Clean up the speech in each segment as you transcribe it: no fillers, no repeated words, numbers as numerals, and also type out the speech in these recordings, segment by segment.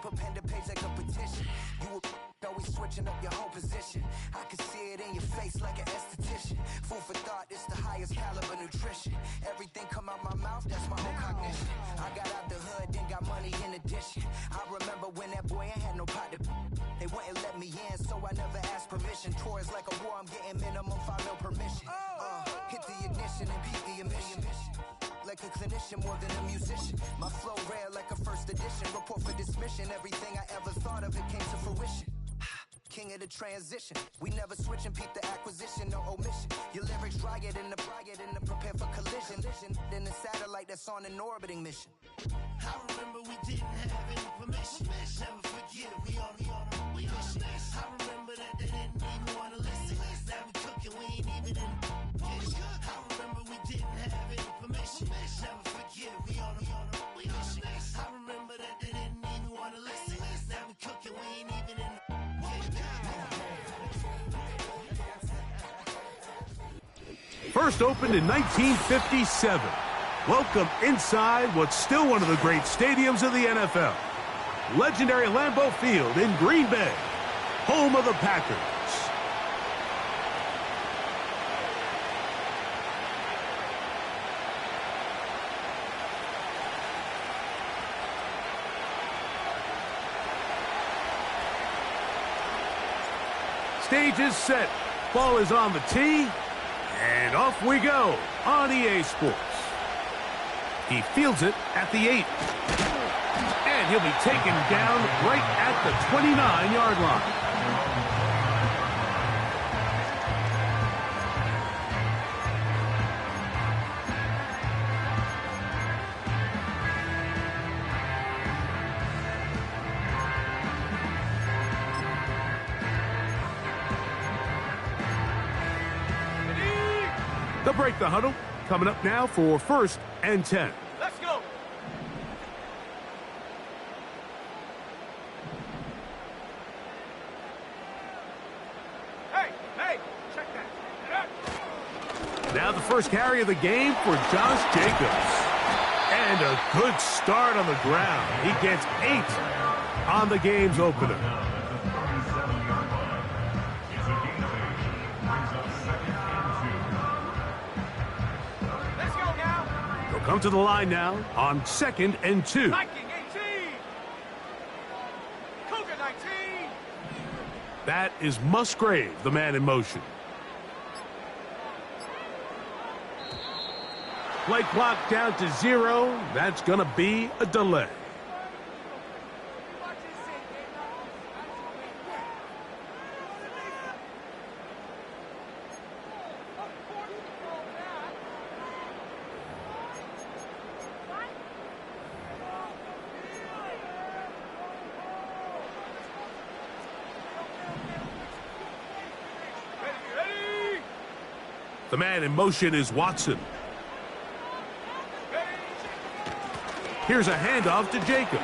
put pen to page like a petition. You always switching up your whole position. I can see it in your face like an esthetician. Food for thought, it's the highest caliber nutrition. Everything come out my mouth, that's my whole cognition. I got out the hood, then got money in addition. I remember when that boy ain't had no pot to. They wouldn't let me in, so I never asked permission. Tours like a war, I'm getting minimum 5 mil permission. Hit the ignition and beat the emission. Like a clinician more than a musician. My flow rare like a first edition. Report for dismission. Everything I ever thought of, it came to fruition. King of the transition. We never switch and peep the acquisition, no omission. Your lyrics dry it in the prepare for collision. Then the satellite that's on an orbiting mission. I remember we didn't have any permission. Never forget we on a mission. I remember that they didn't even want to listen. Now we cooking, we ain't even in the kitchen. I remember we didn't have any permission. Never forget we on a mission. I remember that they didn't even want to listen. Now we cooking, we ain't even in the First opened in 1957. Welcome inside what's still one of the great stadiums of the NFL. Legendary Lambeau Field in Green Bay, home of the Packers. Stage is set. Ball is on the tee. And off we go on EA Sports. He fields it at the 8. And he'll be taken down right at the 29-yard line. They'll break the huddle. Coming up now for 1st and 10. Let's go. Hey, check that. Now the first carry of the game for Josh Jacobs. And a good start on the ground. He gets 8 on the game's opener. Come to the line now on 2nd and 2. Viking 18. Cougar 19. That is Musgrave, the man in motion. Play clock down to 0. That's going to be a delay. The man in motion is Watson. Here's a handoff to Jacobs.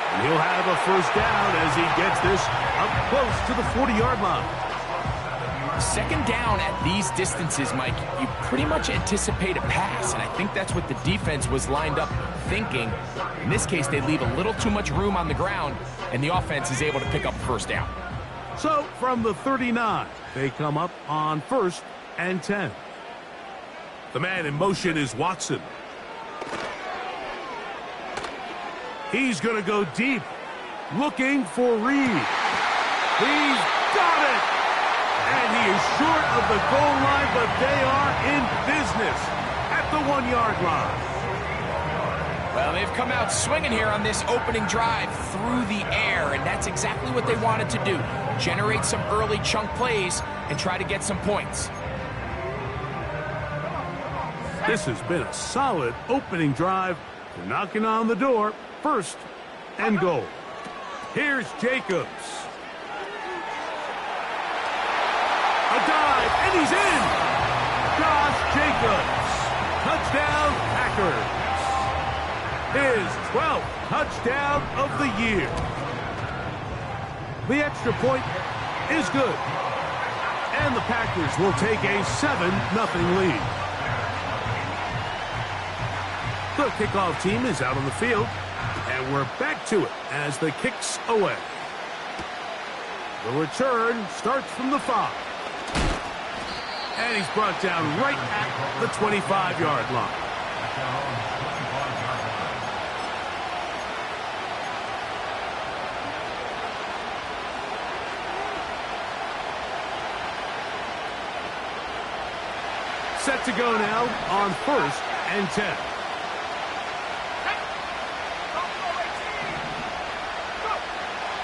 And he'll have a first down as he gets this up close to the 40-yard line. Second down at these distances, Mike, you pretty much anticipate a pass, and I think that's what the defense was lined up thinking. In this case, they leave a little too much room on the ground, and the offense is able to pick up first down. So, from the 39, they come up on 1st and 10. The man in motion is Watson. He's going to go deep, looking for Reed. He's got it! And he is short of the goal line, but they are in business at the 1-yard line. Well, they've come out swinging here on this opening drive through the air, and that's exactly what they wanted to do. Generate some early chunk plays and try to get some points. This has been a solid opening drive. They're knocking on the door. 1st and goal. Here's Jacobs. A dive, and he's in! Josh Jacobs. Touchdown, Packers. His 12th touchdown of the year. The extra point is good. And the Packers will take a 7-0 lead. The kickoff team is out on the field. And And we're back to it as the kick's away. The return starts from the 5. And he's brought down right at the 25-yard line. Set to go now on 1st and 10.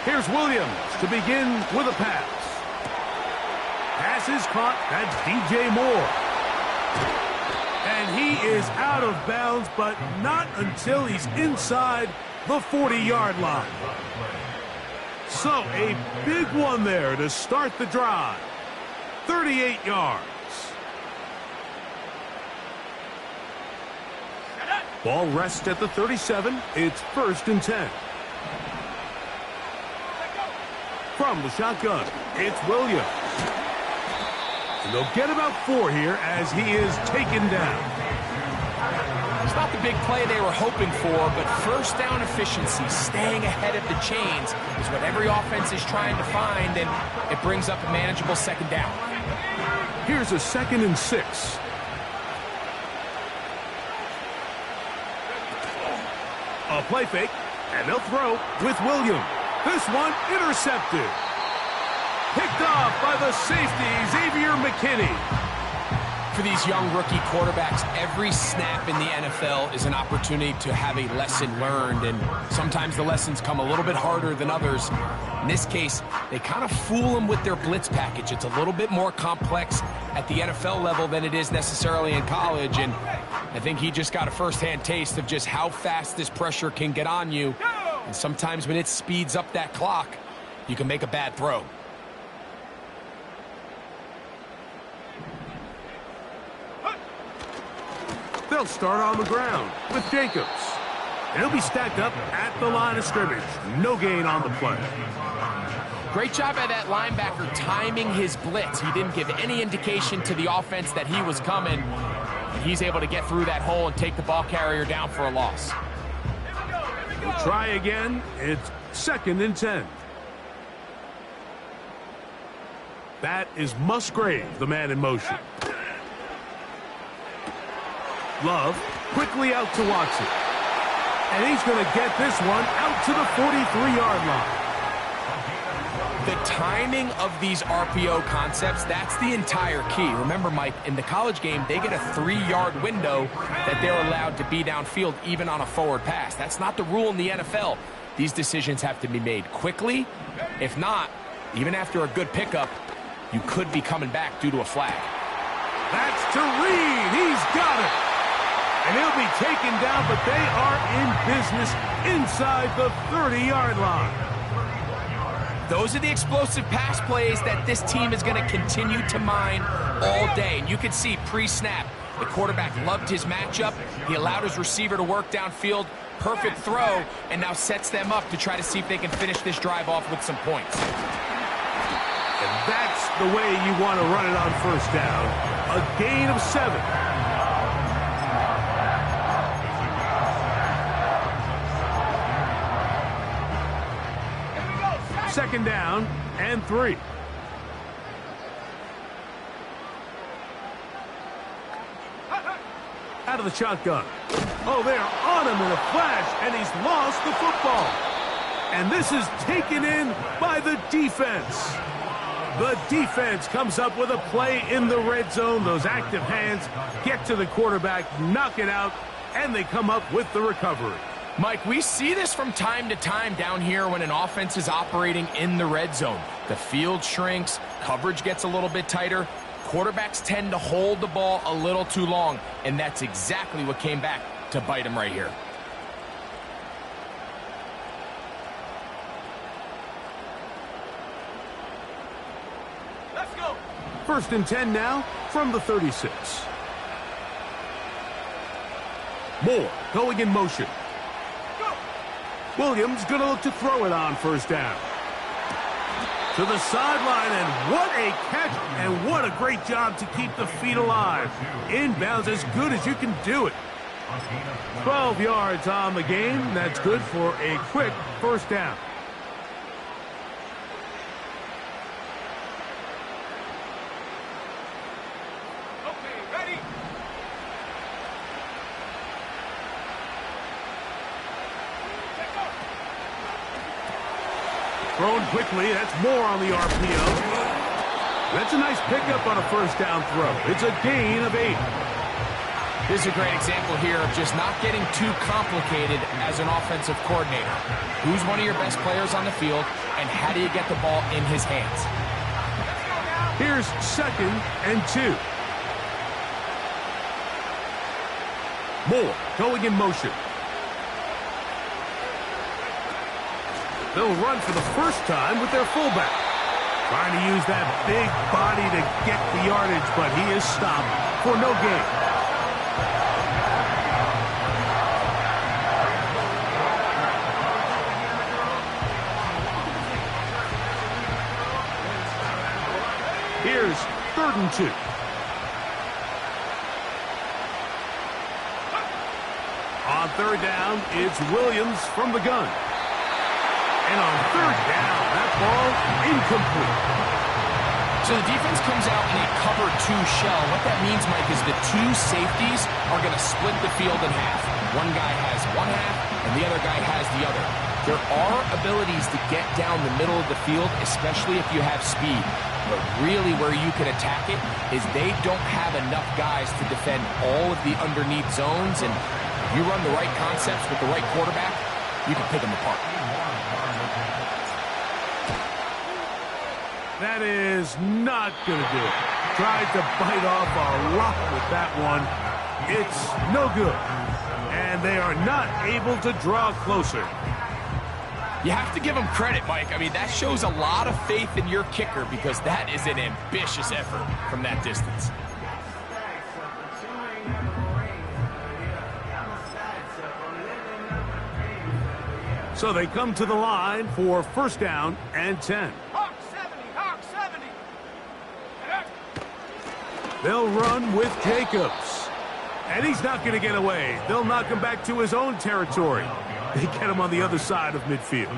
Here's Williams to begin with a pass. Pass is caught. That's DJ Moore. And he is out of bounds, but not until he's inside the 40-yard line. So a big one there to start the drive. 38 yards. Ball rests at the 37. It's 1st and 10. From the shotgun, it's Williams. And they'll get about 4 here as he is taken down. It's not the big play they were hoping for, but first down efficiency, staying ahead of the chains, is what every offense is trying to find, and it brings up a manageable 2nd down. Here's a 2nd and 6. A play fake, and they'll throw with Williams. This one intercepted. Picked off by the safety, Xavier McKinney. For these young rookie quarterbacks, every snap in the NFL is an opportunity to have a lesson learned, and sometimes the lessons come a little bit harder than others. In this case, they kind of fool them with their blitz package. It's a little bit more complex at the NFL level than it is necessarily in college, and I think he just got a first-hand taste of just how fast this pressure can get on you. And sometimes when it speeds up that clock, you can make a bad throw. They'll start on the ground with Jacobs. And he'll be stacked up at the line of scrimmage. No gain on the play. Great job by that linebacker timing his blitz. He didn't give any indication to the offense that he was coming. And he's able to get through that hole and take the ball carrier down for a loss. We'll try again. It's 2nd and 10. That is Musgrave, the man in motion. Love quickly out to Watson. And he's going to get this one out to the 43-yard line. The timing of these RPO concepts, that's the entire key. Remember, Mike, in the college game, they get a 3-yard window that they're allowed to be downfield even on a forward pass. That's not the rule in the NFL. These decisions have to be made quickly. If not, even after a good pickup, you could be coming back due to a flag. That's to Reed. He's got it. And he'll be taken down, but they are in business inside the 30-yard line. Those are the explosive pass plays that this team is going to continue to mine all day. And you can see pre-snap, the quarterback loved his matchup. He allowed his receiver to work downfield. Perfect throw, and now sets them up to try to see if they can finish this drive off with some points. And that's the way you want to run it on 1st down. A gain of 7. 2nd down and 3. Out of the shotgun. Oh, they're on him in a flash, and he's lost the football. And this is taken in by the defense. The defense comes up with a play in the red zone. Those active hands get to the quarterback, knock it out, and they come up with the recovery. Mike, we see this from time to time down here when an offense is operating in the red zone. The field shrinks, coverage gets a little bit tighter. Quarterbacks tend to hold the ball a little too long, and that's exactly what came back to bite him right here. Let's go. 1st and 10 now from the 36. Moore going in motion. Williams going to look to throw it on 1st down. To the sideline, and what a catch, and what a great job to keep the feet alive. Inbounds as good as you can do it. 12 yards on the game. That's good for a quick first down. Thrown quickly. That's more on the RPO. That's a nice pickup on a first down throw. It's a gain of 8. This is a great example here of just not getting too complicated as an offensive coordinator. Who's one of your best players on the field, and how do you get the ball in his hands? Here's 2nd and 2. Moore going in motion. They'll run for the first time with their fullback. Trying to use that big body to get the yardage, but he is stopped for no gain. Here's 3rd and 2. On 3rd down, it's Williams from the gun. And on 3rd down, that ball incomplete. So the defense comes out in a cover 2 shell. What that means, Mike, is the 2 safeties are going to split the field in half. One guy has one half, and the other guy has the other. There are abilities to get down the middle of the field, especially if you have speed. But really where you can attack it is they don't have enough guys to defend all of the underneath zones. And if you run the right concepts with the right quarterback, you can pick them apart. That is not going to do it. Tried to bite off a rock with that one. It's no good. And they are not able to draw closer. You have to give him credit, Mike. I mean, that shows a lot of faith in your kicker because that is an ambitious effort from that distance. So they come to the line for 1st down and 10. Hawk 70, Hawk 70. They'll run with Jacobs. And he's not going to get away. They'll knock him back to his own territory. They get him on the other side of midfield.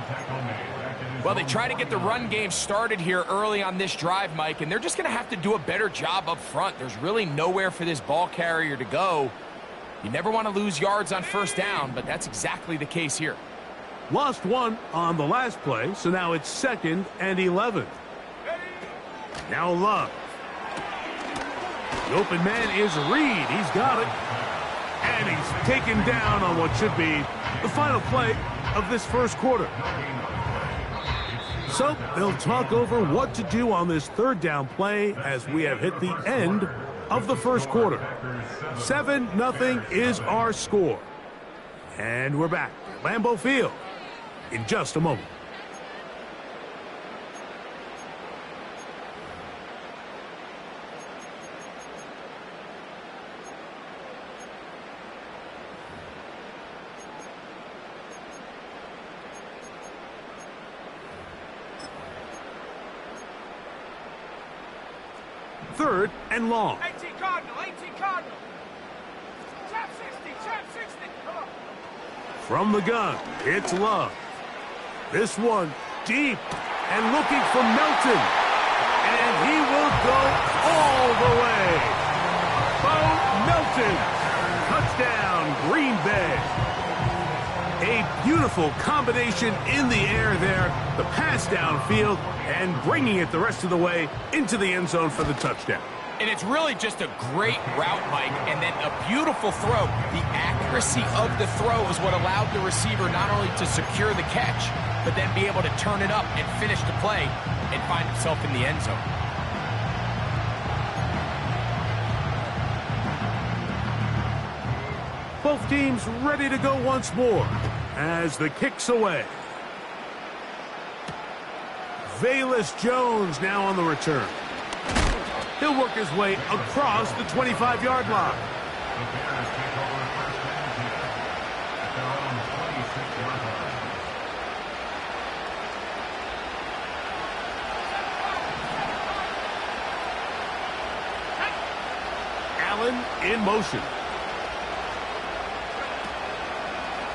Well, they try to get the run game started here early on this drive, Mike, and they're just going to have to do a better job up front. There's really nowhere for this ball carrier to go. You never want to lose yards on 1st down, but that's exactly the case here. Lost 1 on the last play, so now it's 2nd and 11. Now Love. The open man is Reed. He's got it. And he's taken down on what should be the final play of this 1st quarter. So they'll talk over what to do on this 3rd down play as we have hit the end of the 1st quarter. 7-0 is our score. And we're back at Lambeau Field in just a moment. Third and long. 18 Cardinal, 18 Cardinal. Chap 60, chap 60. Come on. From the gun, it's Love. This one deep and looking for Melton. And he will go all the way. Bo Melton. Touchdown, Green Bay. A beautiful combination in the air there. The pass downfield and bringing it the rest of the way into the end zone for the touchdown. And it's really just a great route, Mike, and then a beautiful throw. The accuracy of the throw is what allowed the receiver not only to secure the catch, but then be able to turn it up and finish the play and find himself in the end zone. Both teams ready to go once more as the kick's away. Velus Jones now on the return. He'll work his way across the 25-yard line. Allen in motion.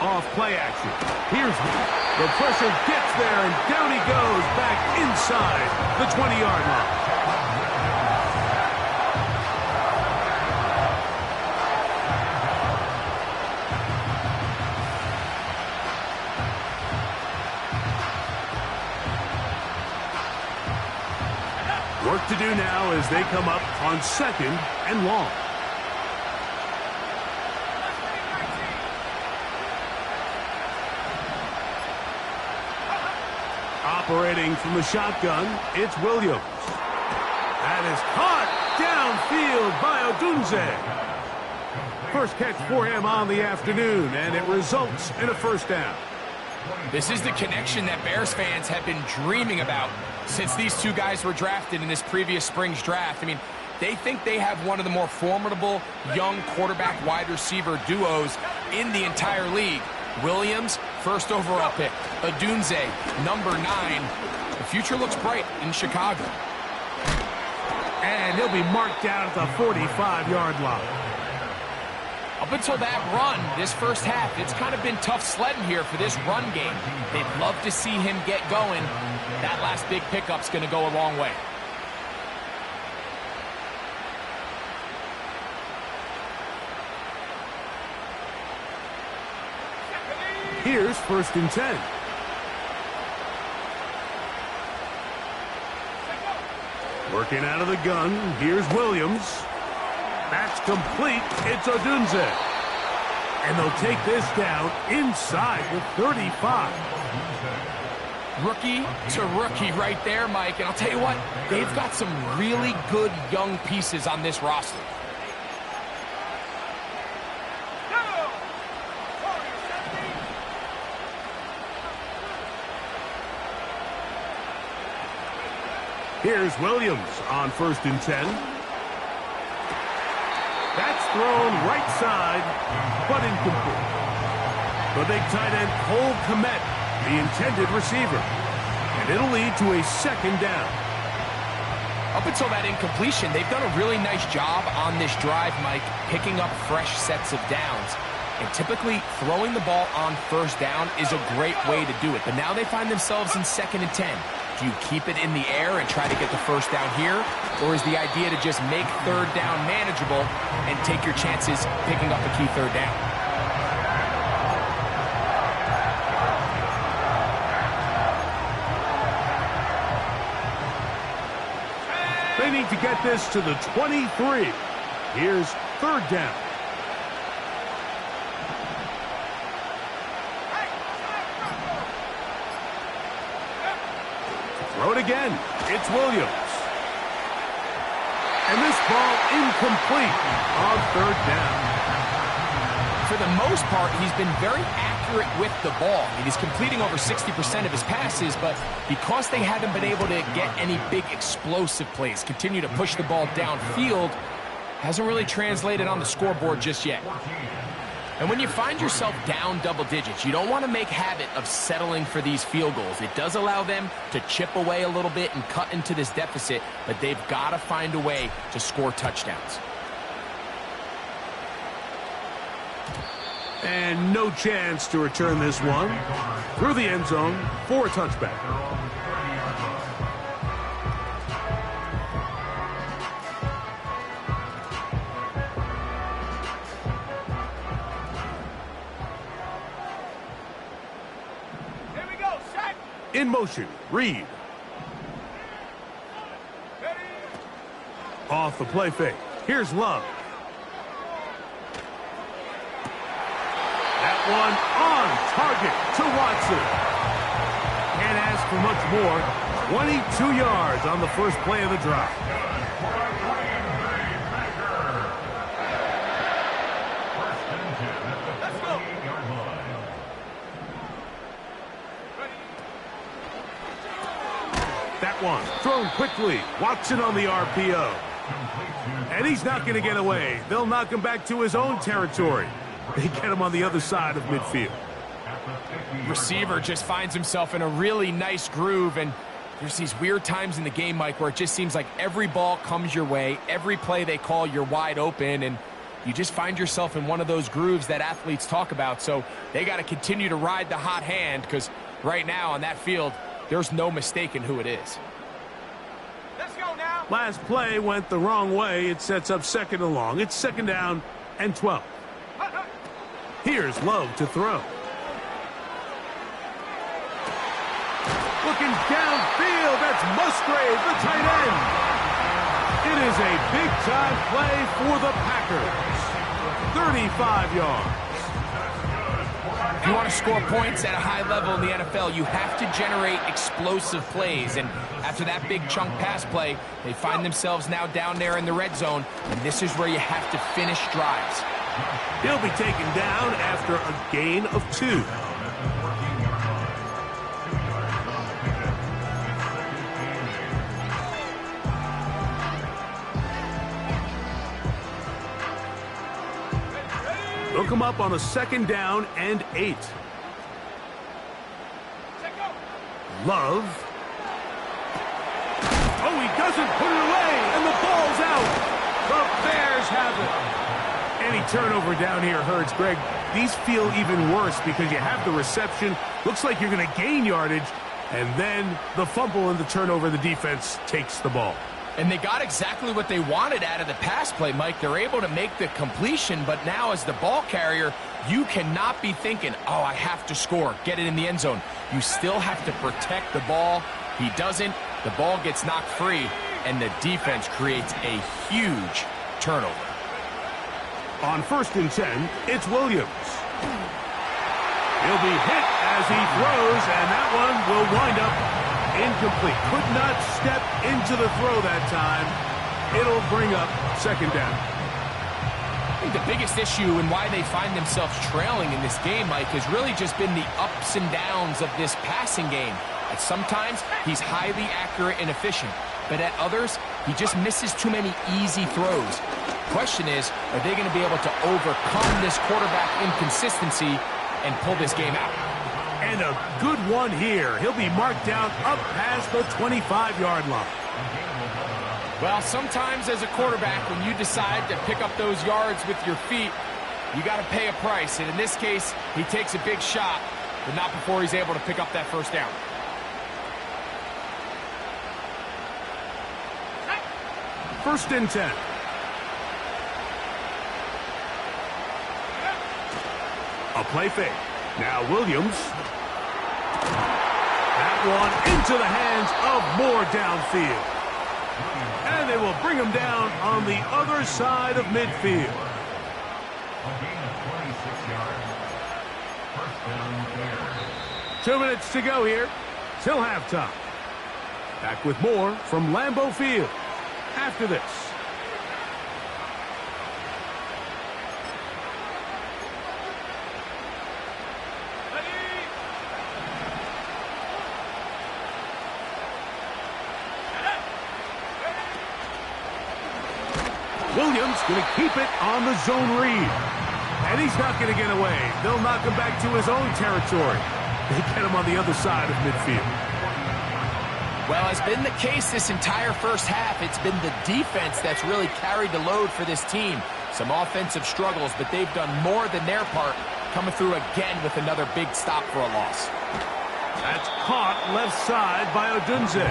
off play action. Here's the pressure gets there, and down he goes back inside the 20-yard line. Work to do now as they come up on 2nd and long. Operating from the shotgun, it's Williams. That is caught downfield by Odunze. First catch for him on the afternoon, and it results in a first down. This is the connection that Bears fans have been dreaming about since these two guys were drafted in this previous spring's draft. I mean, they think they have one of the more formidable young quarterback wide receiver duos in the entire league. Williams, first overall pick. Odunze, number 9. The future looks bright in Chicago. And he'll be marked down at the 45-yard line. Up until that run, this first half, it's kind of been tough sledding here for this run game. They'd love to see him get going. That last big pickup's going to go a long way. Here's 1st and 10. Working out of the gun, here's Williams. That's complete. It's Odunze. And they'll take this down inside the 35. Rookie to rookie right there, Mike. And I'll tell you what, they've got some really good young pieces on this roster. Here's Williams on 1st and 10. That's thrown right side, but incomplete. The big tight end, Cole Kmet, the intended receiver. And it'll lead to a 2nd down. Up until that incompletion, they've done a really nice job on this drive, Mike, picking up fresh sets of downs. And typically, throwing the ball on 1st down is a great way to do it. But now they find themselves in 2nd and 10. Do you keep it in the air and try to get the 1st down here? Or is the idea to just make 3rd down manageable and take your chances picking up a key 3rd down? They need to get this to the 23. Here's 3rd down. Throw it again. It's Williams. And this ball incomplete on 3rd down. For the most part, he's been very accurate with the ball. I mean, he's completing over 60% of his passes, but because they haven't been able to get any big explosive plays, continue to push the ball downfield, hasn't really translated on the scoreboard just yet. And when you find yourself down double digits, you don't want to make habit of settling for these field goals. It does allow them to chip away a little bit and cut into this deficit, but they've got to find a way to score touchdowns. And no chance to return this one. Through the end zone for a touchback. In motion, Reed. Off the play fake. Here's Love. That one on target to Watson. Can't ask for much more. 22 yards on the first play of the drive. That one thrown quickly. Watson on the RPO. And he's not going to get away. They'll knock him back to his own territory. They get him on the other side of midfield. Receiver just finds himself in a really nice groove, and there's these weird times in the game, Mike, where it just seems like every ball comes your way, every play they call, you're wide open, and you just find yourself in one of those grooves that athletes talk about. So they got to continue to ride the hot hand, because right now on that field, there's no mistaking who it is. Let's go now. Last play went the wrong way. It sets up second and long. It's second down and 12. Here's Love to throw. Looking downfield, that's Musgrave, the tight end. It is a big-time play for the Packers. 35 yards. If you want to score points at a high level in the NFL, you have to generate explosive plays. And after that big chunk pass play, they find themselves now down there in the red zone, and this is where you have to finish drives. He'll be taken down after a gain of 2. They'll come up on a second down and 8. Love. Oh, he doesn't put it away, and the ball's out. The Bears have it. Any turnover down here hurts, Greg. These feel even worse because you have the reception. Looks like you're going to gain yardage, and then the fumble and the turnover, the defense takes the ball. And they got exactly what they wanted out of the pass play, Mike. They're able to make the completion, but now as the ball carrier, you cannot be thinking, oh, I have to score, get it in the end zone. You still have to protect the ball. He doesn't. The ball gets knocked free, and the defense creates a huge turnover. On 1st and 10, it's Williams. He'll be hit as he throws, and that one will wind up incomplete. Could not step into the throw that time. It'll bring up second down. I think the biggest issue and why they find themselves trailing in this game, Mike, has really just been the ups and downs of this passing game. At sometimes, he's highly accurate and efficient, but at others, he just misses too many easy throws. The question is, are they going to be able to overcome this quarterback inconsistency and pull this game out? And a good one here. He'll be marked down up past the 25-yard line. Well, sometimes as a quarterback, when you decide to pick up those yards with your feet, you got to pay a price. And in this case, he takes a big shot, but not before he's able to pick up that first down. First and 10. A play fake. Now Williams. That one into the hands of Moore downfield. And they will bring him down on the other side of midfield. 2 minutes to go here till halftime. Back with more from Lambeau Field after this. Williams going to keep it on the zone read. And he's not going to get away. They'll knock him back to his own territory. They get him on the other side of midfield. Well, as been the case this entire first half, it's been the defense that's really carried the load for this team. Some offensive struggles, but they've done more than their part, coming through again with another big stop for a loss. That's caught left side by Odunze.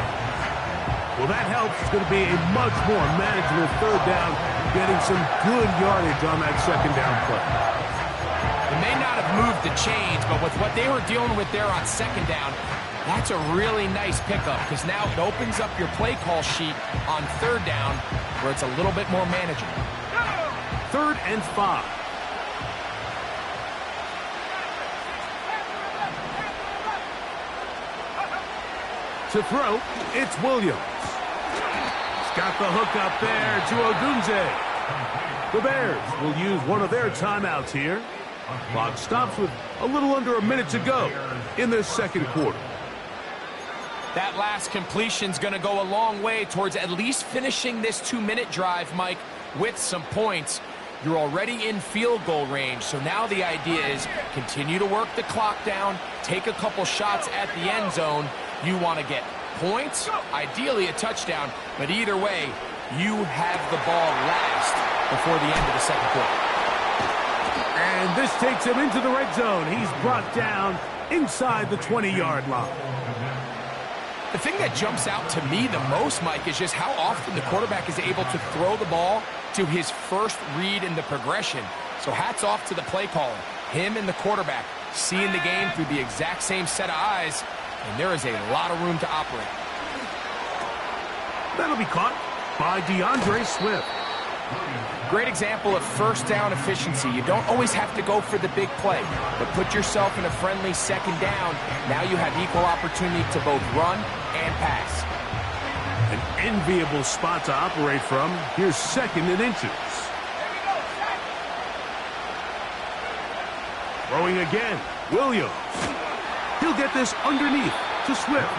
Well, that helps. It's going to be a much more manageable third down, getting some good yardage on that second down play. They may not have moved the chains, but with what they were dealing with there on second down, that's a really nice pickup, because now it opens up your play call sheet on third down where it's a little bit more manageable. 3rd and 5. To throw, it's Williams. He's got the hook up there to Odunze. The Bears will use one of their timeouts here. Clock stops with a little under a minute to go in this second quarter. That last completion's going to go a long way towards at least finishing this 2-minute drive, Mike, with some points. You're already in field goal range, so now the idea is continue to work the clock down, take a couple shots at the end zone. You want to get points, ideally a touchdown, but either way, you have the ball last before the end of the second quarter. And this takes him into the red zone. He's brought down inside the 20-yard line. The thing that jumps out to me the most, Mike, is just how often the quarterback is able to throw the ball to his first read in the progression. So hats off to the play caller. Him and the quarterback seeing the game through the exact same set of eyes, and there is a lot of room to operate. That'll be caught by DeAndre Swift. Great example of first down efficiency. You don't always have to go for the big play, but put yourself in a friendly second down. Now you have equal opportunity to both run and pass. An enviable spot to operate from. Here's 2nd and inches. Throwing again, Williams. He'll get this underneath to Swift.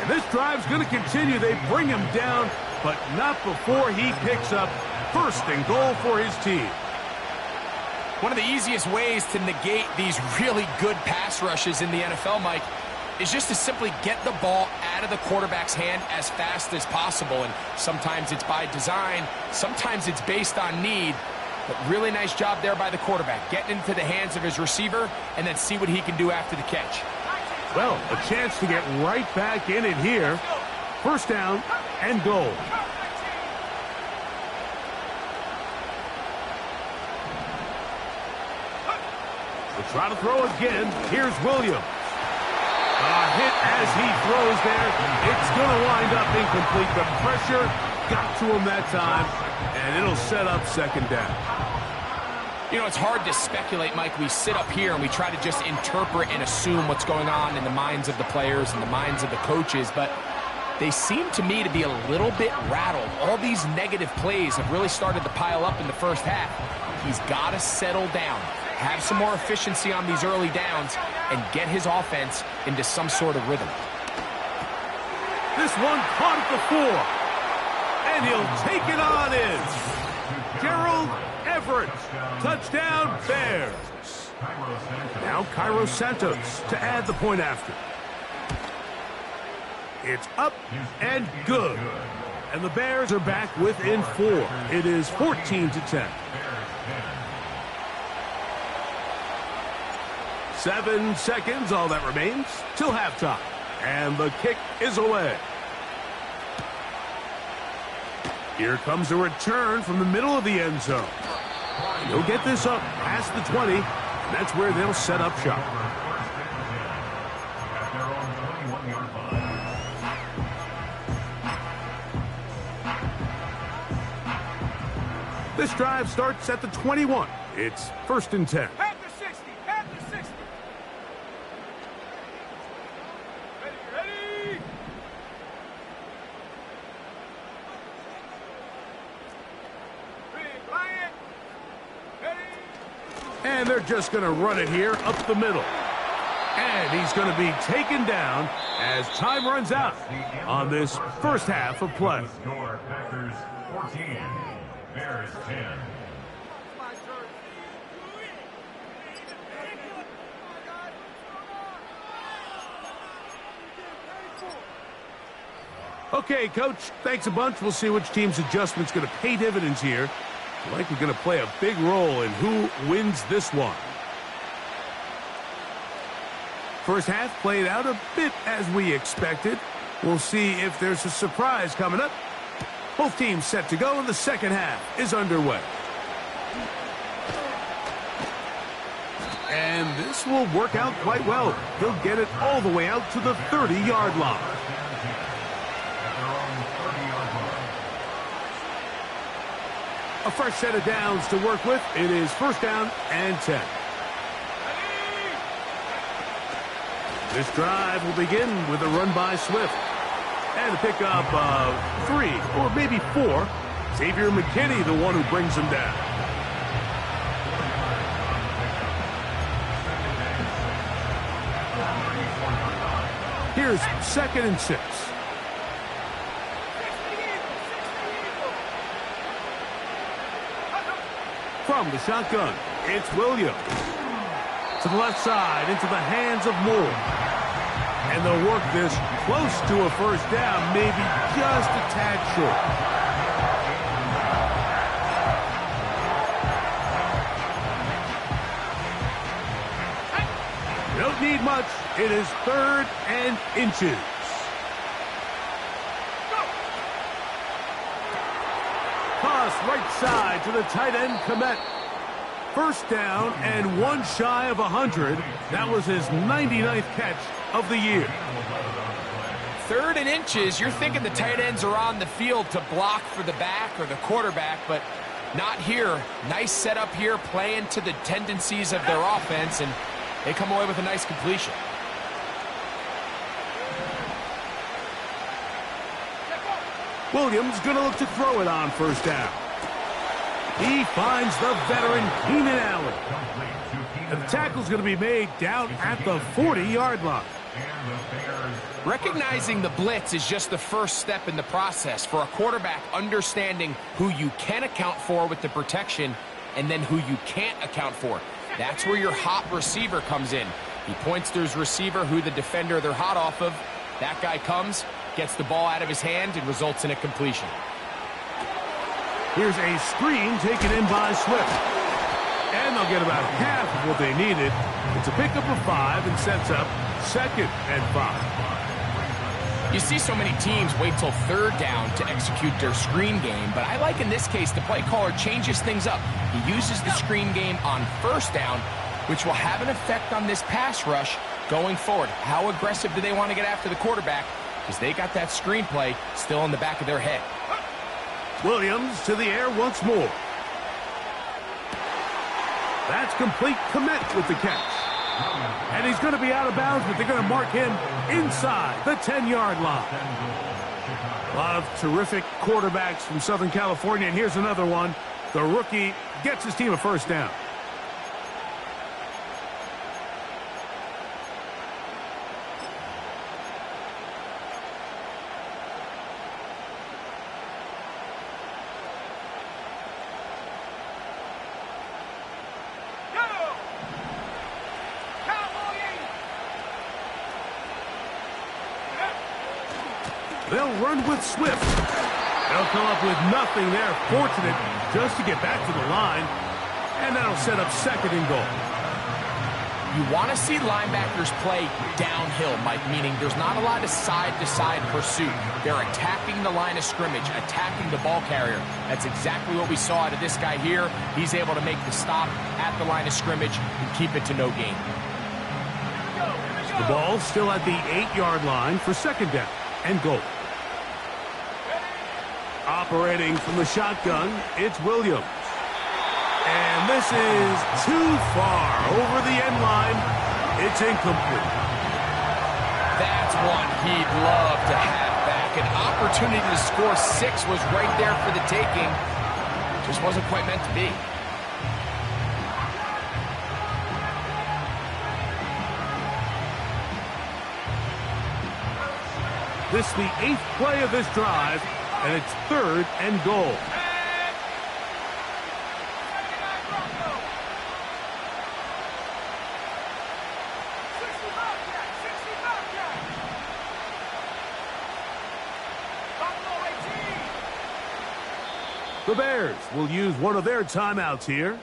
And this drive's going to continue. They bring him down, but not before he picks up 1st and goal for his team. One of the easiest ways to negate these really good pass rushes in the NFL, Mike, is just to simply get the ball out of the quarterback's hand as fast as possible. And sometimes it's by design, sometimes it's based on need. But really nice job there by the quarterback, getting into the hands of his receiver and then see what he can do after the catch. Well, a chance to get right back in it here. 1st down and goal. We'll try to throw again. Here's Williams. A hit as he throws there. It's going to wind up incomplete. The pressure got to him that time, and it'll set up 2nd down. You know, it's hard to speculate, Mike. We sit up here and we try to just interpret and assume what's going on in the minds of the players and the minds of the coaches, but they seem to me to be a little bit rattled. All these negative plays have really started to pile up in the first half. He's got to settle down, have some more efficiency on these early downs, and get his offense into some sort of rhythm. This one caught at the 4, and he'll take it on in. Gerald Everett, touchdown Bears. Now Cairo Santos to add the point after. It's up and good. And the Bears are back within 4. It is 14-10. 7 seconds, all that remains, till halftime. And the kick is away. Here comes a return from the middle of the end zone. He'll get this up past the 20, and that's where they'll set up shop. This drive starts at the 21. It's 1st and 10. At the 60. At the 60. Ready. Bryant. Ready. And they're just going to run it here up the middle. And he's going to be taken down as time runs out on this first half of play. Packers 14, Bears 10. Okay, Coach, thanks a bunch. We'll see which team's adjustment's going to pay dividends here. Likely going to play a big role in who wins this one. First half played out a bit as we expected. We'll see if there's a surprise coming up. Both teams set to go, and the second half is underway. And this will work out quite well. They'll get it all the way out to the 30-yard line. A fresh set of downs to work with. It is 1st down and 10. This drive will begin with a run by Swift. And a pickup of 3 or maybe 4. Xavier McKinney, the one who brings him down. Here's 2nd and 6. From the shotgun, it's Williams. To the left side, into the hands of Moore. And they'll work this close to a first down, maybe just a tad short. need much. It is 3rd and inches. Toss right side to the tight end, Komet. First down and one shy of 100. That was his 99th catch of the year. 3rd and inches, you're thinking the tight ends are on the field to block for the back or the quarterback, but not here. Nice setup here, playing to the tendencies of their offense, and they come away with a nice completion. Williams going to look to throw it on first down. He finds the veteran Keenan Allen. And the tackle's going to be made down at the 40-yard line. Recognizing the blitz is just the first step in the process for a quarterback, understanding who you can account for with the protection and then who you can't account for. That's where your hot receiver comes in. He points to his receiver, who the defender they're hot off of. That guy comes, gets the ball out of his hand, and results in a completion. Here's a screen taken in by Swift. And they'll get about half of what they needed. It's a pickup of 5 and sets up 2nd and 5. You see so many teams wait till 3rd down to execute their screen game, but I like in this case the play caller changes things up. He uses the screen game on 1st down, which will have an effect on this pass rush going forward. How aggressive do they want to get after the quarterback? Because they got that screen play still in the back of their head. Williams to the air once more. That's complete. Komet with the catch. And he's going to be out of bounds, but they're going to mark him inside the 10-yard line. A lot of terrific quarterbacks from Southern California, and here's another one. The rookie gets his team a first down. They'll run with Swift. They'll come up with nothing there. Fortunate just to get back to the line. And that'll set up 2nd and goal. You want to see linebackers play downhill, Mike, meaning there's not a lot of side-to-side pursuit. They're attacking the line of scrimmage, attacking the ball carrier. That's exactly what we saw out of this guy here. He's able to make the stop at the line of scrimmage and keep it to no gain. The ball still at the 8-yard line for 2nd down and goal. Operating from the shotgun, it's Williams. And this is too far over the end line. It's incomplete. That's one he'd love to have back. An opportunity to score 6 was right there for the taking. Just wasn't quite meant to be. This is the 8th play of this drive, and it's 3rd and goal. The Bears will use one of their timeouts here.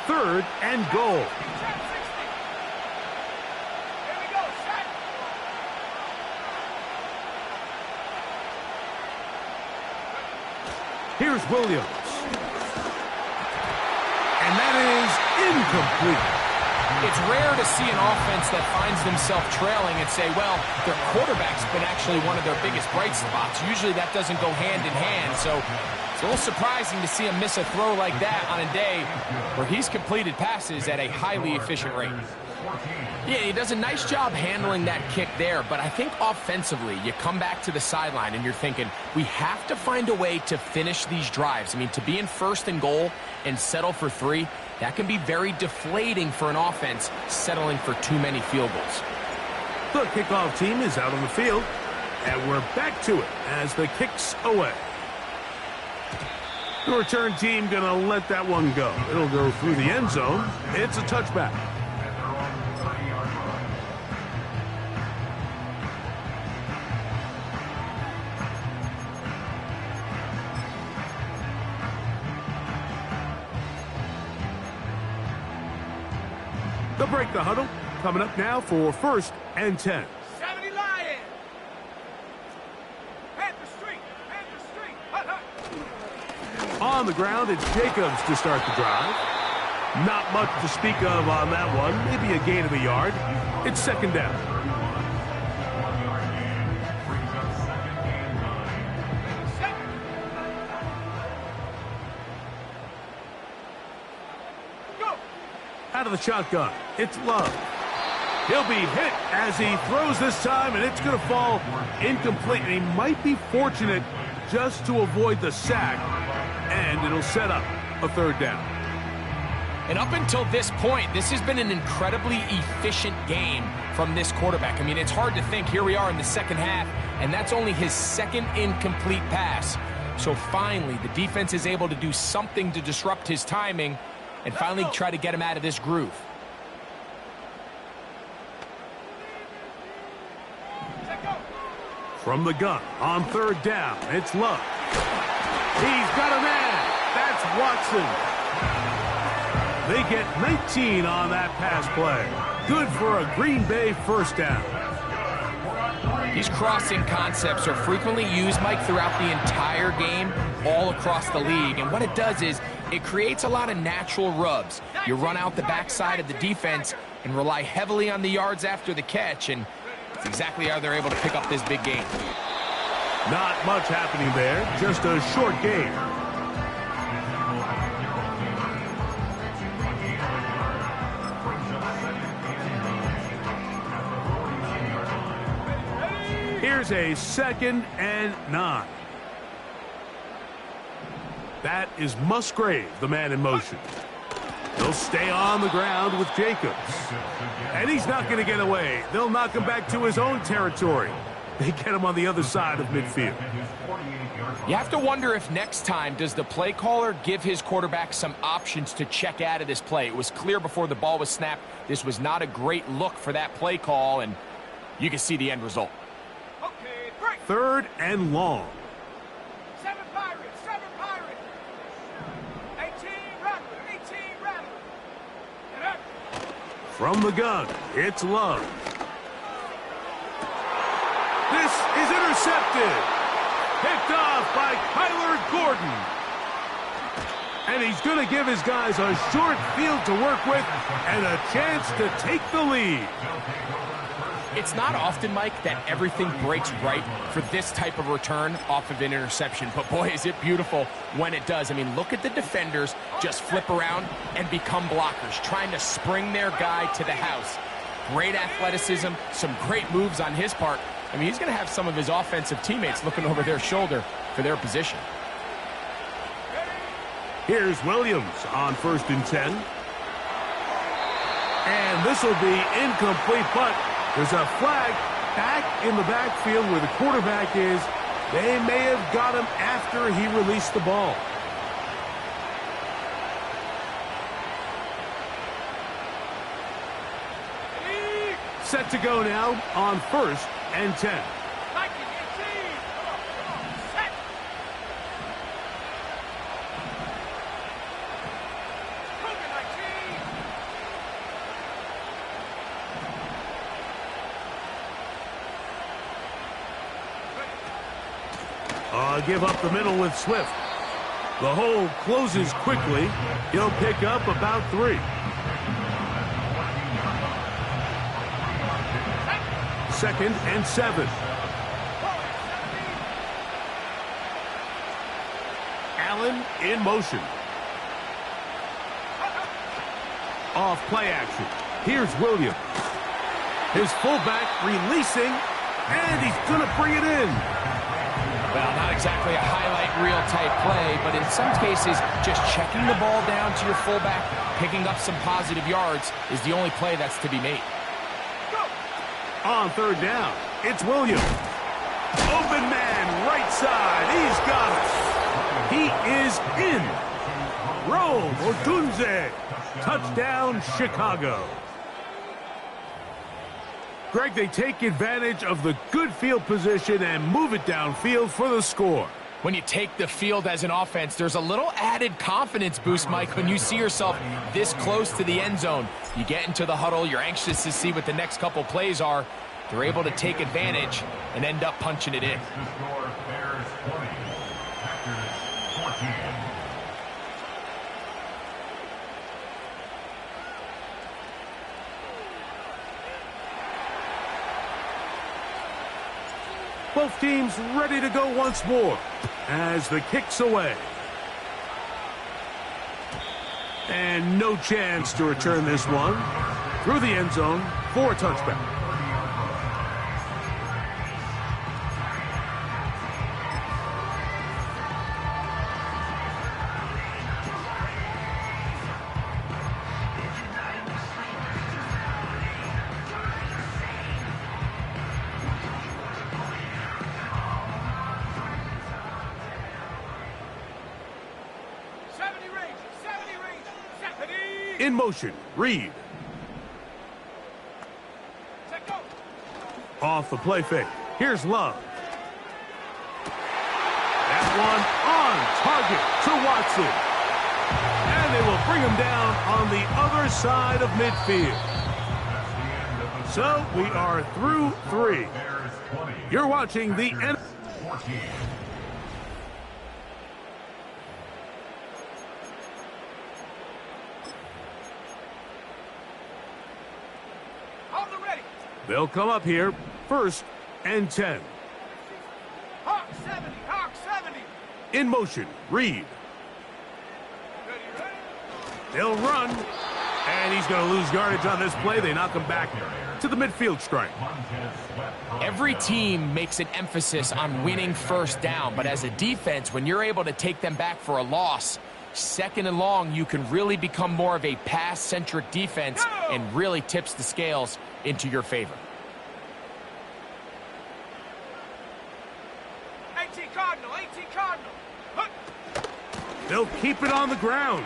Third and goal. Here's Williams. And that is incomplete. It's rare to see an offense that finds themselves trailing and say, well, their quarterback's been actually one of their biggest bright spots. Usually that doesn't go hand in hand, so it's a little surprising to see him miss a throw like that on a day where he's completed passes at a highly efficient rate. Yeah, he does a nice job handling that kick there, but I think offensively, you come back to the sideline and you're thinking, we have to find a way to finish these drives. I mean, to be in 1st and goal and settle for 3, that can be very deflating for an offense settling for too many field goals. The kickoff team is out on the field, and we're back to it as the kick's away. The return team going to let that one go. It'll go through the end zone. It's a touchback. break the huddle. Coming up now for 1st and 10. 70 Lions. Panther Street. Panther Street. Hut, hut. On the ground, it's Jacobs to start the drive. Not much to speak of on that one. Maybe a gain of a yard. It's 2nd down. Go. Out of the shotgun, it's Love. He'll be hit as he throws this time, and it's going to fall incomplete. And he might be fortunate just to avoid the sack, and it'll set up a 3rd down. And up until this point, this has been an incredibly efficient game from this quarterback. I mean, it's hard to think. Here we are in the 2nd half, and that's only his 2nd incomplete pass. So finally, the defense is able to do something to disrupt his timing and finally try to get him out of this groove. From the gun on 3rd down, it's Love. He's got a man. That's Watson. They get 19 on that pass play. Good for a Green Bay 1st down. These crossing concepts are frequently used, Mike, throughout the entire game, all across the league. And what it does is it creates a lot of natural rubs. You run out the backside of the defense and rely heavily on the yards after the catch, and that's exactly how they're able to pick up this big game. Not much happening there, just a short game. Here's a 2nd and 9. That is Musgrave, the man in motion. He'll stay on the ground with Jacobs. And he's not going to get away. They'll knock him back to his own territory. They get him on the other side of midfield. You have to wonder if next time does the play caller give his quarterback some options to check out of this play. It was clear before the ball was snapped. This was not a great look for that play call, and you can see the end result. 3rd and long. 7 Pirates. 7 Pirates. 18 Rattler. 18 Rattler. Get up. From the gun, it's Love. This is intercepted. Picked off by Kyler Gordon. And he's going to give his guys a short field to work with and a chance to take the lead. It's not often, Mike, that everything breaks right for this type of return off of an interception. But, boy, is it beautiful when it does. I mean, look at the defenders just flip around and become blockers, trying to spring their guy to the house. Great athleticism, some great moves on his part. I mean, he's going to have some of his offensive teammates looking over their shoulder for their position. Here's Williams on 1st and 10. And this will be incomplete, but there's a flag back in the backfield where the quarterback is. They may have got him after he released the ball. Set to go now on 1st and 10. Give up the middle with Swift. The hole closes quickly. He'll pick up about 3. 2nd and 7. Allen in motion. Off play action. Here's Williams. His fullback releasing, and he's going to bring it in. Well, not exactly a highlight reel type play, but in some cases, just checking the ball down to your fullback, picking up some positive yards is the only play that's to be made. On 3rd down, it's Williams. Open man, right side. He's got it. He is in. Rome Odunze. Touchdown, Chicago. Greg, they take advantage of the good field position and move it downfield for the score. When you take the field as an offense, there's a little added confidence boost, Mike, when you see yourself this close to the end zone. You get into the huddle, you're anxious to see what the next couple plays are. They're able to take advantage and end up punching it in. The score, Bears 20, Packers 14. Both teams ready to go once more as the kick's away. And no chance to return this one through the end zone for a touchback. In motion, Reed. Off the play fake. Here's Love. That one on target to Watson. And they will bring him down on the other side of midfield. So we are through 3. You're watching the end. They'll come up here, 1st and 10. Hawk 70, Hawk 70. In motion, Reed. They'll run, and he's going to lose yardage on this play. They knock him back to the midfield stripe. Every team makes an emphasis on winning first down, but as a defense, when you're able to take them back for a loss, 2nd and long, you can really become more of a pass-centric defense and really tips the scales into your favor. 18 Cardinal, 18 Cardinal. They'll keep it on the ground.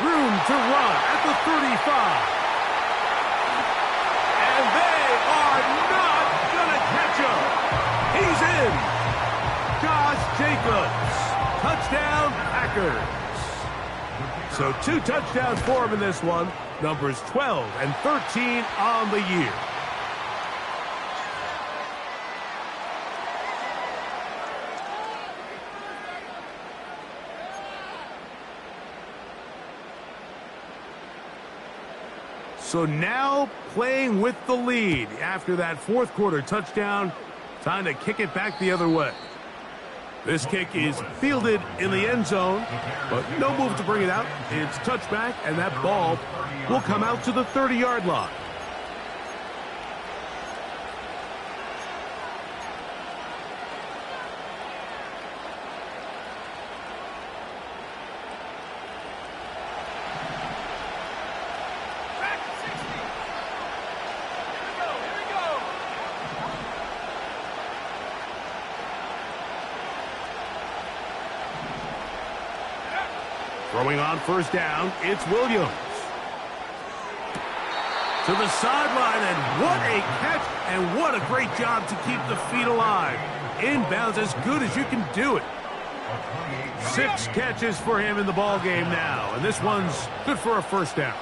Room to run at the 35. And they are not going to catch him. He's in. Josh Jacobs. Touchdown, Packers. So 2 touchdowns for him in this one. Numbers 12 and 13 on the year. So now playing with the lead after that 4th quarter touchdown. Time to kick it back the other way. This kick is fielded in the end zone, but no move to bring it out. It's touchback, and that ball will come out to the 30-yard line. Throwing on 1st down, it's Williams. To the sideline, and what a catch, and what a great job to keep the feet alive. Inbounds as good as you can do it. 6 catches for him in the ball game now, and this one's good for a 1st down.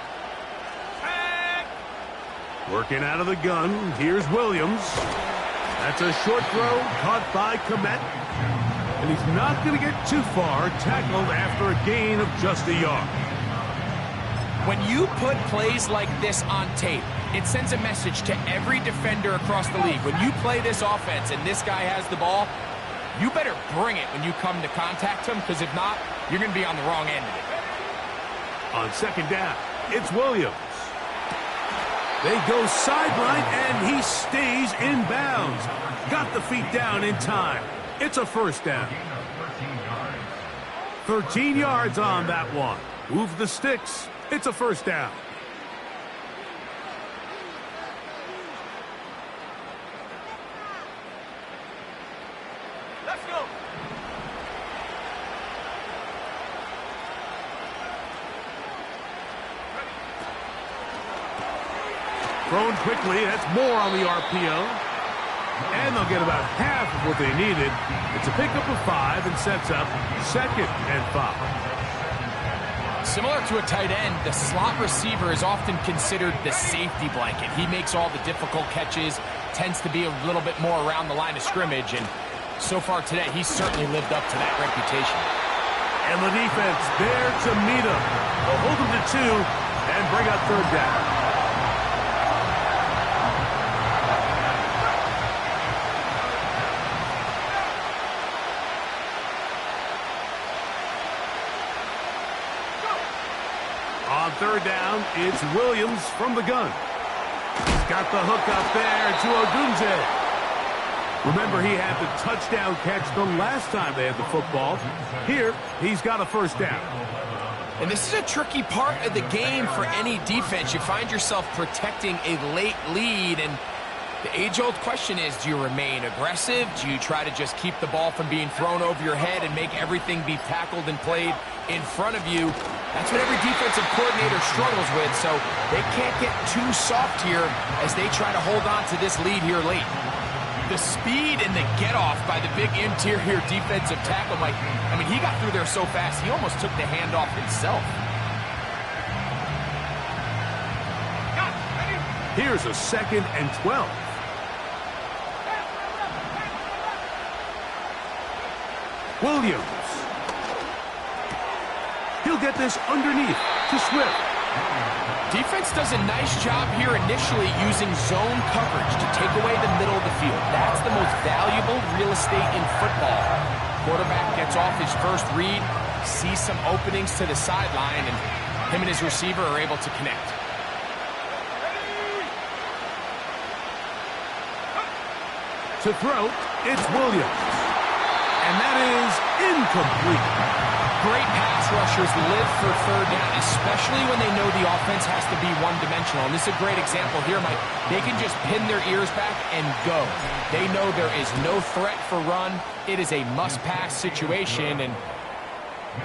Working out of the gun, here's Williams. That's a short throw, caught by Komet. And he's not going to get too far, tackled after a gain of just a yard. When you put plays like this on tape, it sends a message to every defender across the league. When you play this offense and this guy has the ball, you better bring it when you come to contact him, because if not, you're going to be on the wrong end of it. On 2nd down, it's Williams. They go sideline, and he stays in bounds. Got the feet down in time. It's a 1st down. 13 yards on that one. Move the sticks. It's a 1st down. Let's go. Thrown quickly. That's more on the RPO. And they'll get about half of what they needed. It's a pickup of 5 and sets up 2nd and 5. Similar to a tight end, the slot receiver is often considered the safety blanket. He makes all the difficult catches, tends to be a little bit more around the line of scrimmage, and so far today, he's certainly lived up to that reputation. And the defense there to meet him. They'll hold him to 2 and bring up 3rd down. On 3rd down, it's Williams from the gun. He's got the hook up there to Odunze. Remember, he had the touchdown catch the last time they had the football. Here, he's got a 1st down. And this is a tricky part of the game for any defense. You find yourself protecting a late lead, and the age-old question is, do you remain aggressive? Do you try to just keep the ball from being thrown over your head and make everything be tackled and played in front of you? That's what every defensive coordinator struggles with, so they can't get too soft here as they try to hold on to this lead here late. The speed and the get-off by the big interior defensive tackle, Mike, I mean, he got through there so fast, he almost took the handoff himself. Here's a 2nd and 12. Williams. He'll get this underneath to Swift. Defense does a nice job here initially using zone coverage to take away the middle of the field. That's the most valuable real estate in football. Quarterback gets off his first read, sees some openings to the sideline, and him and his receiver are able to connect. To throw, it's Williams. And that is incomplete. Great pass rushers live for 3rd down, especially when they know the offense has to be one-dimensional. And this is a great example here, Mike. They can just pin their ears back and go. They know there is no threat for run. It is a must-pass situation, and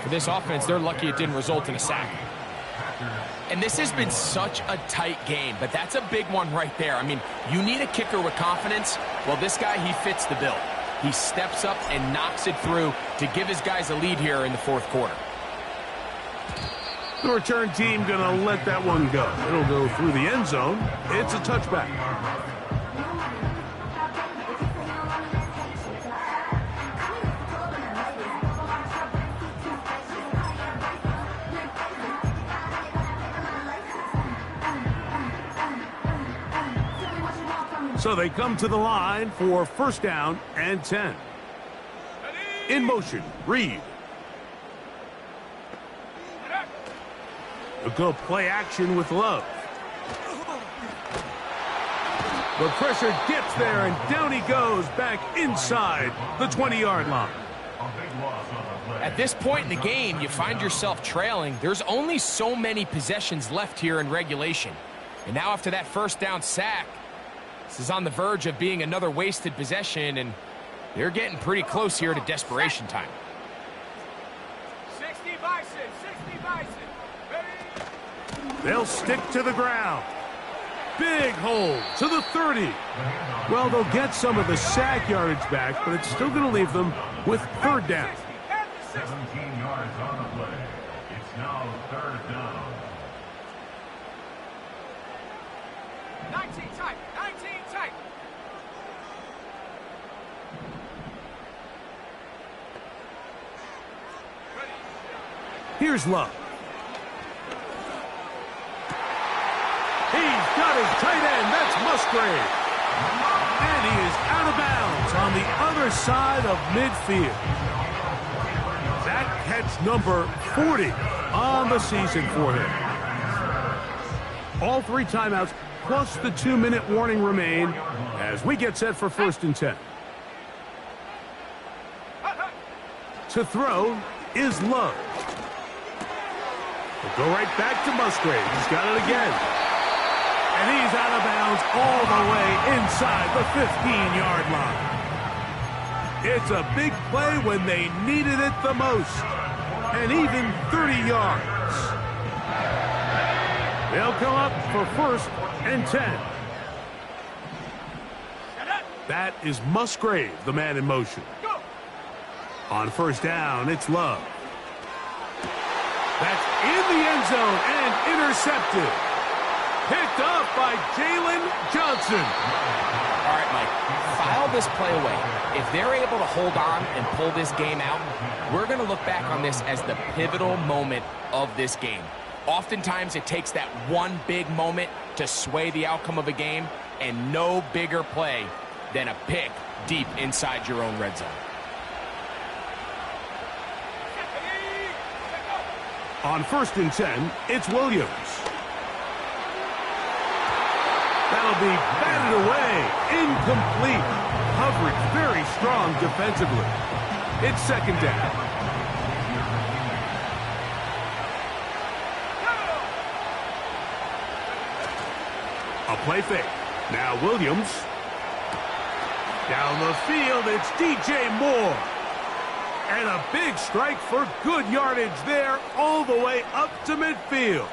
for this offense, they're lucky it didn't result in a sack. And this has been such a tight game, but that's a big one right there. I mean, you need a kicker with confidence. Well, this guy, he fits the bill. He steps up and knocks it through to give his guys a lead here in the 4th quarter. The return team going to let that one go. It'll go through the end zone. It's a touchback. So they come to the line for 1st down and 10. In motion, Reed. A good play action with Love. The pressure gets there, and down he goes back inside the 20-yard line. At this point in the game, you find yourself trailing. There's only so many possessions left here in regulation. And now after that 1st down sack, this is on the verge of being another wasted possession, and they're getting pretty close here to desperation time. 60 Bison, 60 Bison. Ready? They'll stick to the ground. Big hole to the 30. Well, they'll get some of the sack yardage back, but it's still going to leave them with 3rd down. 17 yards on the play. It's now 3rd down. 19 tight, 19 tight. Here's Love. He's got his tight end. That's Musgrave. And he is out of bounds on the other side of midfield. That catch number 40 on the season for him. All 3 timeouts plus the 2-minute warning remain as we get set for 1st and 10. To throw is Love. We'll go right back to Musgrave. He's got it again. And he's out of bounds all the way inside the 15-yard line. It's a big play when they needed it the most. And even 30 yards. They'll come up for 1st and 10. That is Musgrave, the man in motion. Go. On first down, it's Love. That's in the end zone and intercepted. Picked up by Jalen Johnson. All right, Mike, file this play away. If they're able to hold on and pull this game out, we're going to look back on this as the pivotal moment of this game. Oftentimes, it takes that one big moment to sway the outcome of a game, and no bigger play than a pick deep inside your own red zone. On first and 10, it's Williams. That'll be batted away. Incomplete. Coverage very strong defensively. It's second down. A play fake. Now Williams. Down the field, it's DJ Moore. And a big strike for good yardage there all the way up to midfield.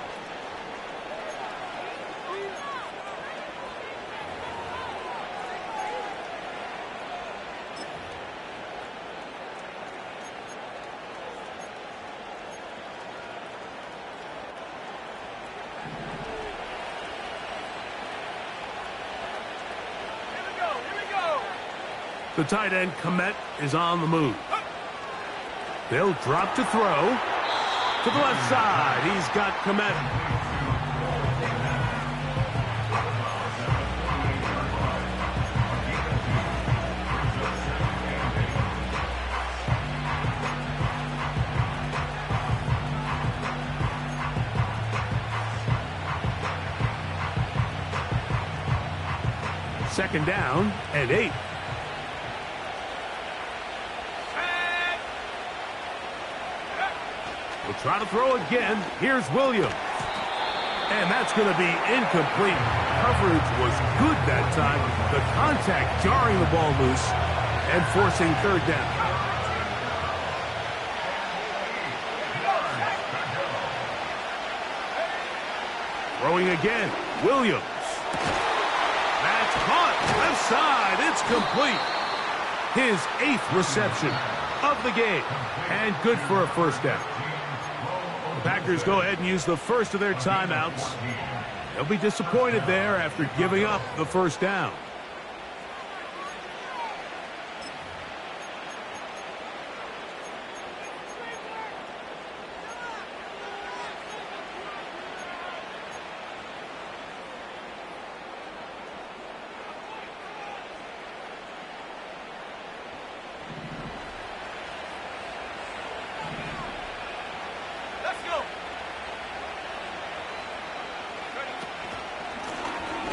The tight end, Komet, is on the move. They'll drop to throw. To the left side, he's got Komet. Second down and 8. We'll try to throw again. Here's Williams. And that's going to be incomplete. Coverage was good that time. The contact jarring the ball loose and forcing third down. Throwing again. Williams. That's caught. Left side. It's complete. His 8th reception of the game. And good for a first down. The Packers go ahead and use the first of their timeouts. They'll be disappointed there after giving up the first down.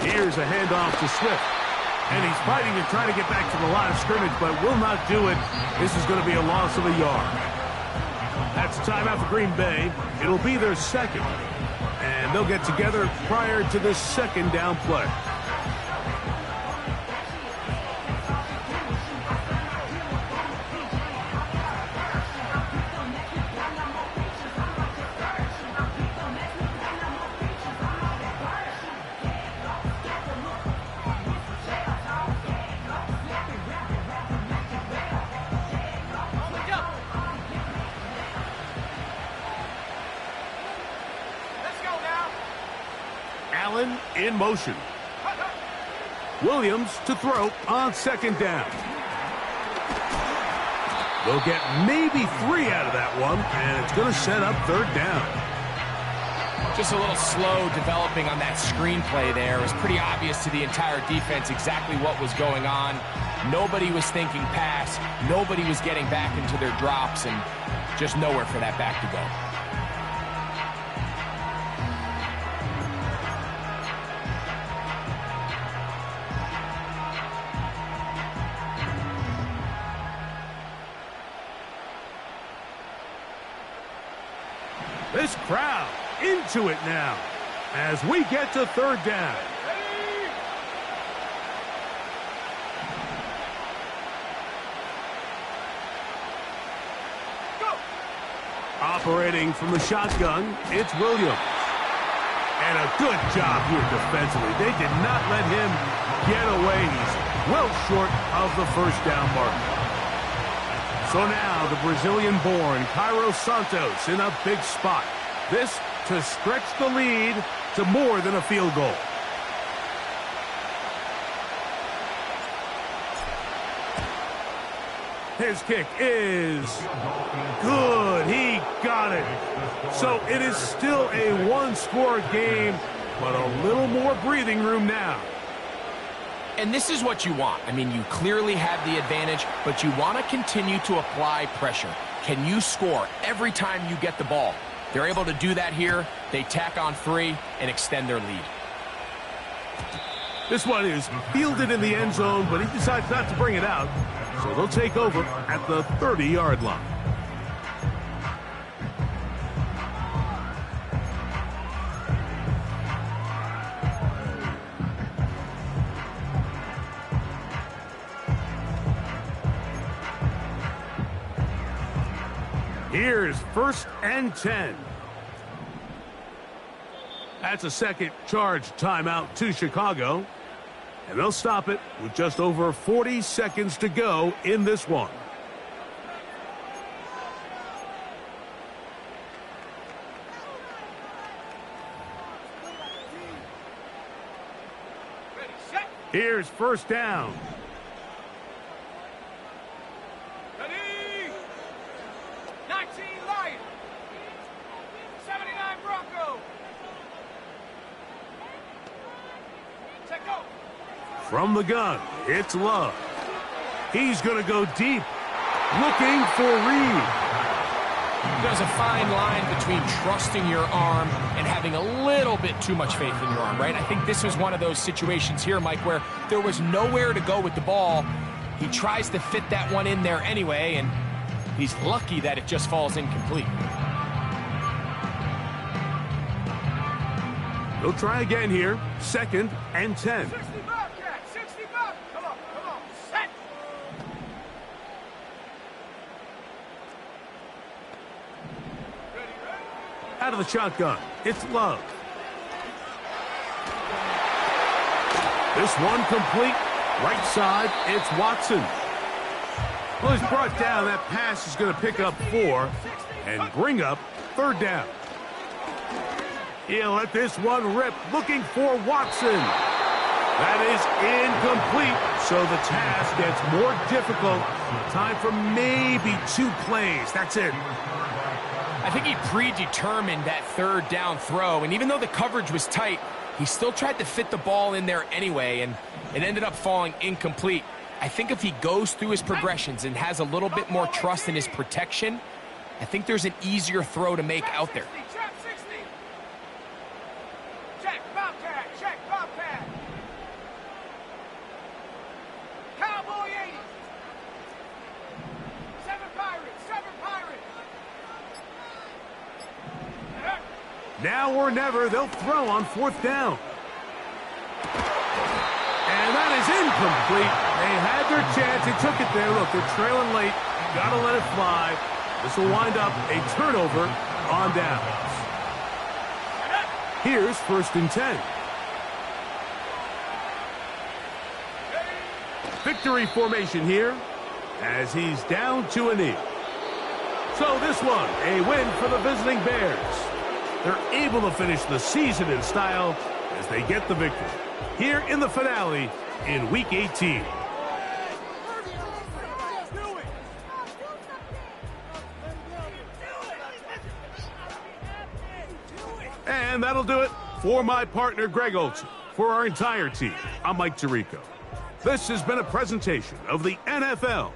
Here's a handoff to Swift. And he's fighting and trying to get back to the line of scrimmage, but will not do it. This is going to be a loss of a yard. That's a timeout for Green Bay. It'll be their second. And they'll get together prior to this second down play. Allen in motion. Williams to throw on second down. They'll get maybe 3 out of that one, and it's going to set up third down. Just a little slow developing on that screenplay there. It was pretty obvious to the entire defense exactly what was going on. Nobody was thinking pass. Nobody was getting back into their drops, and just nowhere for that back to go. This crowd into it now as we get to third down. Go. Operating from the shotgun, it's Williams. And a good job here defensively. They did not let him get away. He's well short of the first down mark. So now the Brazilian-born Cairo Santos in a big spot. This to stretch the lead to more than a field goal. His kick is good. He got it. So it is still a one-score game, but a little more breathing room now. And this is what you want. I mean, you clearly have the advantage, but you want to continue to apply pressure. Can you score every time you get the ball? They're able to do that here. They tack on 3 and extend their lead. This one is fielded in the end zone, but he decides not to bring it out. So they'll take over at the 30-yard line. Here's 1st and 10. That's a second charge timeout to Chicago. And they'll stop it with just over 40 seconds to go in this one. Ready, set. Here's 1st down. Ready. 19 Lion. 79 Bronco. Check go. From the gun, it's Love. He's going to go deep, looking for Reed. There's a fine line between trusting your arm and having a little bit too much faith in your arm, right? I think this was one of those situations here, Mike, where there was nowhere to go with the ball. He tries to fit that one in there anyway, and he's lucky that it just falls incomplete. They'll try again here, 2nd and 10. 60 Bobcat. 60 Bob. Come on. Set. Ready. Out of the shotgun, it's Love. This one complete. Right side, it's Watson. Well, he's brought down. That pass is going to pick up 4 and bring up 3rd down. He'll let this one rip, looking for Watson. That is incomplete, so the task gets more difficult. Time for maybe 2 plays. That's it. I think he predetermined that 3rd down throw, and even though the coverage was tight, he still tried to fit the ball in there anyway, and it ended up falling incomplete. I think if he goes through his progressions and has a little bit more trust in his protection, I think there's an easier throw to make out there. Trap 60. Check Bobcat. Check Bobcat. Cowboy 80. 7 Pirates. 7 Pirates. Now or never, they'll throw on 4th down. And that is incomplete. They had their chance. They took it there. Look, they're trailing late. Got to let it fly. This will wind up a turnover on downs. Here's 1st and 10. Victory formation here as he's down to a knee. So this one, a win for the visiting Bears. They're able to finish the season in style as they get the victory here in the finale in Week 18. And that'll do it for my partner, Greg Olson. For our entire team, I'm Mike Tirico. This has been a presentation of the NFL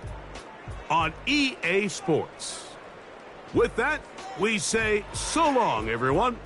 on EA Sports. With that, we say so long, everyone.